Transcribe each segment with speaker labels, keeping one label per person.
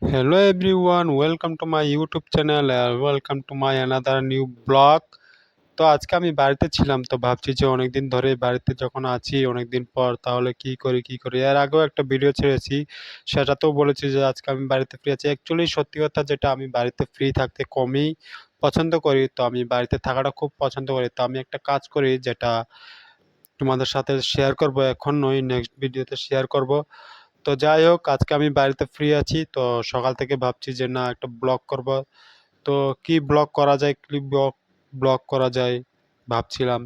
Speaker 1: Hello everyone, welcome to my YouTube channel and welcome to my another new blog. তো আজকে আমি বাড়িতে ছিলাম, তো ভাবছি যে অনেকদিন ধরে বাড়িতে যখন আছি অনেকদিন পর তাহলে কি করি। এর আগেও একটা ভিডিও ছেড়েছি, সেটাতেও বলেছি যে আজকে আমি বাড়িতে ফ্রি আছি। অ্যাকচুয়ালি সত্যি কথা যেটা, আমি বাড়িতে ফ্রি থাকতে কমই পছন্দ করি। তো আমি বাড়িতে থাকাটা খুব পছন্দ করি। তো আমি একটা কাজ করি যেটা তোমাদের সাথে শেয়ার করব, এখন নয়, নেক্সট ভিডিওতে শেয়ার করব। তো যাই হোক, আজকে আমি বাড়িতে ফ্রি আছি, তো সকাল থেকে ভাবছি যে না, একটা ব্লগ করব। তো কি ব্লগ করা যায়, কি ব্লগ ব্লগ করা যায় ভাবছিলাম।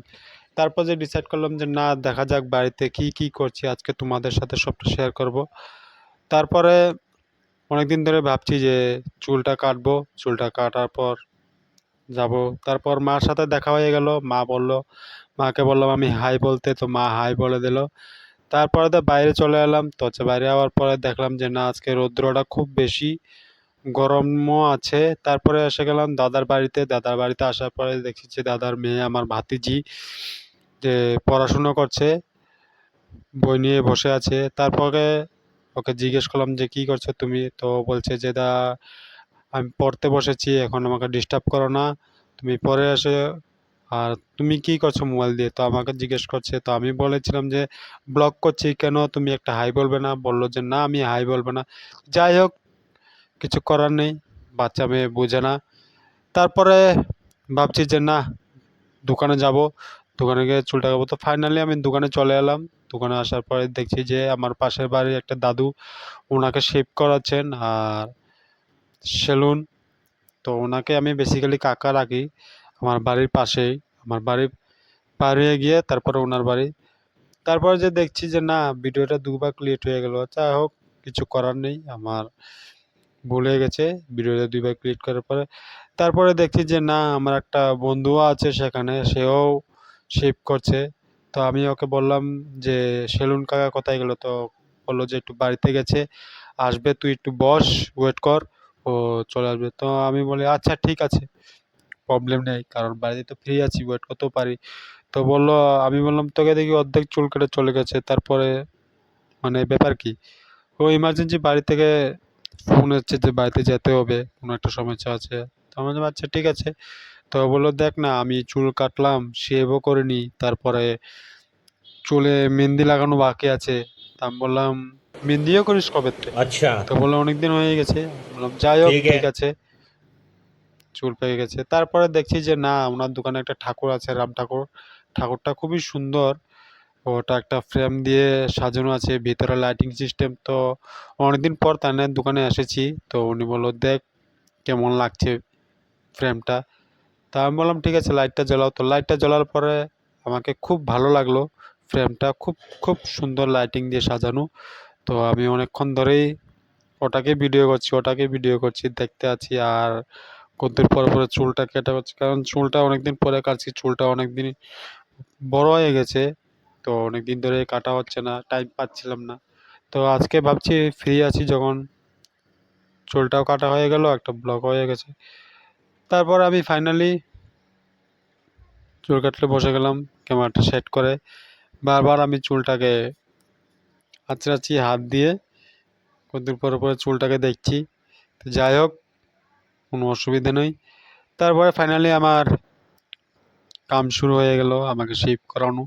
Speaker 1: তারপর যে ডিসাইড করলাম যে না, দেখা যাক বাড়িতে কি কি করছি, আজকে তোমাদের সাথে সবটা শেয়ার করব। তারপরে অনেকদিন ধরে ভাবছি যে চুলটা কাটবো, চুলটা কাটার পর যাব। তারপর মার সাথে দেখা হয়ে গেল, মাকে বললাম আমি হাই বলতে, তো মা হাই বলে দিল। তারপরে তো বাইরে চলে এলাম, তো হচ্ছে বাইরে যাওয়ার পরে দেখলাম যে না, আজকে রৌদ্রটা খুব বেশি, গরমও আছে। তারপরে এসে গেলাম দাদার বাড়িতে। দাদার বাড়িতে আসার পরে দেখছি যে দাদার মেয়ে, আমার ভাতিজি, যে পড়াশুনো করছে, বই নিয়ে বসে আছে। তারপরে ওকে জিজ্ঞেস করলাম যে কি করছো তুমি, তো বলছে যে আমি পড়তে বসেছি, এখন আমাকে ডিস্টার্ব করো না, তুমি পরে এসে। আর তুমি কি করছো মোবাইল দিয়ে, তো আমাকে জিজ্ঞেস করছে। তো আমি বলেছিলাম যে ব্লগ করছি, কেন তুমি একটা হাই বলবে না? বললো যে না, আমি হাই বলবো না। যাই হোক, কিছু করার নেই, বাচ্চা মেয়ে বোঝে না। তারপরে ভাবছি যে না, দোকানে যাব, দোকানে গিয়ে চুলটা কাটবো। তো ফাইনালি আমি দোকানে চলে এলাম। দোকানে আসার পরে দেখছি যে আমার পাশের বাড়ির একটা দাদু, ওনাকে শেভ করাচ্ছেন আর সেলুন। তো ওনাকে আমি বেসিক্যালি কাকা রাখি, আমার বাড়ির পাশেই। আমার বাড়ি পার হয়ে গিয়ে তারপরে ওনার বাড়ি। তারপরে যে দেখছি যে না, ভিডিওটা দুবার ক্লিক হয়ে গেল। যাই হোক, কিছু করার নেই, আমার ভুলে গেছে। ভিডিওটা দুইবার ক্লিক করার পরে তারপরে দেখছি যে না, আমার একটা বন্ধুও আছে সেখানে, সেও শেভ করছে। তো আমি ওকে বললাম যে সেলুন কাকা কোথায় গেল, তো বললো যে একটু বাড়িতে গেছে, আসবে, তুই একটু বস, ওয়েট কর, ও চলে আসবে। তো আমি বলি আচ্ছা ঠিক আছে, প্রবলেম নেই, কারণ বাড়িতে তো ফ্রি আছি, ওয়েট করতেও পারি। তো বললো, আমি বললাম তোকে দেখি অর্ধেক চুল কেটে চলে গেছে, তারপরে মানে ব্যাপার কি? ও ইমার্জেন্সি বাড়ি থেকে ফোন এসেছে যে বাড়িতে যেতে হবে, কোনো একটা সমস্যা আছে। তো আমি বললাম আচ্ছা ঠিক আছে। তো বললো দেখ না, আমি চুল কাটলাম, শেভও করিনি, তারপরে চুলে মেহেন্দি লাগানো বাকি আছে। তা আমি বললাম মেহেন্দিও করিস কবে থেকে?
Speaker 2: अच्छा।
Speaker 1: তো বললো অনেকদিন হয়ে গেছে। আমি বললাম যাই হোক
Speaker 2: ठीक है।
Speaker 1: ঠিক আছে, চুল পেকে গেছে। তারপরে দেখছি যে না, ওনার দোকানে একটা ঠাকুর আছে, রাম ঠাকুর। ঠাকুরটা খুবই সুন্দর, ওটা একটা ফ্রেম দিয়ে সাজানো আছে, ভিতরে লাইটিং সিস্টেম। তো অনেকদিন পর তার দোকানে এসেছি, তো উনি বললো দেখ কেমন লাগছে ফ্রেমটা। তা আমি বললাম ঠিক আছে, লাইটটা জ্বালাও। তো লাইটটা জ্বলার পরে আমাকে খুব ভালো লাগলো, ফ্রেমটা খুব খুব সুন্দর লাইটিং দিয়ে সাজানো। তো আমি অনেকক্ষণ ধরেই ওটাকে ভিডিও করছি, দেখতে আছি। আর কতদিন পরে পরে চুলটা কেটে হচ্ছে, কারণ চুলটা অনেকদিন পরে কাটছি, চুলটা অনেকদিন বড় হয়ে গেছে। তো অনেকদিন ধরে কাটা হচ্ছে না, টাইম পাচ্ছিলাম না। তো আজকে ভাবছি ফ্রি আছি যখন, চুলটাও কাটা হয়ে গেল, একটা ব্লগ হয়ে গেছে। তারপর আমি ফাইনালি চুল কাটতে বসে গেলাম, ক্যামেরাটা সেট করে। বারবার আমি চুলটাকে আঁচড়াচ্ছি হাত দিয়ে, কতদিন পরে পরে চুলটাকে দেখছি। তো যাই হোক, কোনো অসুবিধা নেই। তারপরে ফাইনালি আমার কাম শুরু হয়ে গেল, আমাকে শেভ করানো।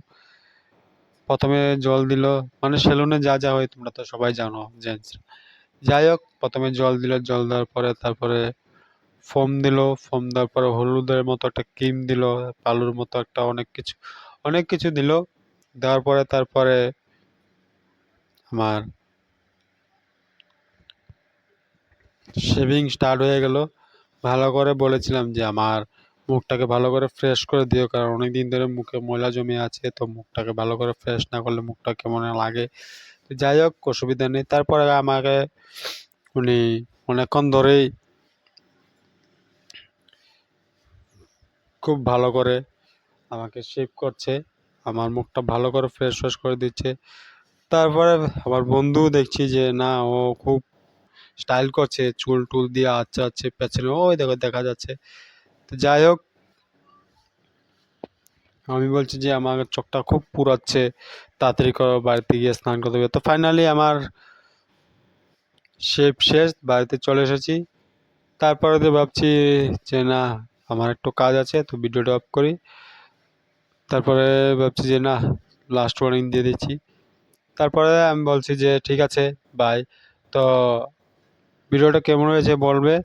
Speaker 1: প্রথমে জল দিল, মানে সেলুনে যা যা হয় তোমরা তো সবাই জানো, জেন্টস। যাই হোক, প্রথমে জল দিল, জল দেওয়ার পরে তারপরে ফোম দিল, ফোম দেওয়ার পরে হলুদের মতো একটা ক্রিম দিল, আলুর মতো একটা অনেক কিছু দিল। দেওয়ার পরে তারপরে আমার শেভিং স্টার্ট হয়ে গেল। ভালো করে বলেছিলাম যে আমার মুখটাকে ভালো করে ফ্রেশ করে দিও, কারণ অনেক দিন ধরে মুখে ময়লা জমে আছে, তো মুখটাকে ভালো করে ফ্রেশ না করলে মুখটা কেমন লাগে। তো যাই হোক, অসুবিধা নেই। তারপরে আমাকে উনি অনেকক্ষণ ধরেই খুব ভালো করে আমাকে শেভ করছে, আমার মুখটা ভালো করে ফ্রেশ ফ্রেশ করে দিচ্ছে। তারপরে আমার বন্ধু দেখছি যে না, ও খুব স্টাইল করছে, চুল টুল দিয়ে আচ্ছা আচ্ছা পেছনে ওই দেখো দেখা যাচ্ছে। তো যাই হোক, আমি বলছি যে আমার চোখটা খুব পুড়াচ্ছে, তাড়াতাড়ি করো, বাড়িতে গিয়ে স্নান করতে হবে। তো ফাইনালি আমার শেভ শেষ, বাড়িতে চলে এসেছি। তারপরে তো ভাবছি যে না, আমার একটু কাজ আছে, তো ভিডিওটা অফ করি। তারপরে ভাবছি যে না, লাস্ট ওয়ার্নিং দিয়ে দিচ্ছি। তারপরে আমি বলছি যে ঠিক আছে, বাই। তো ভিডিওটা কেমন হয়েছে বলবে।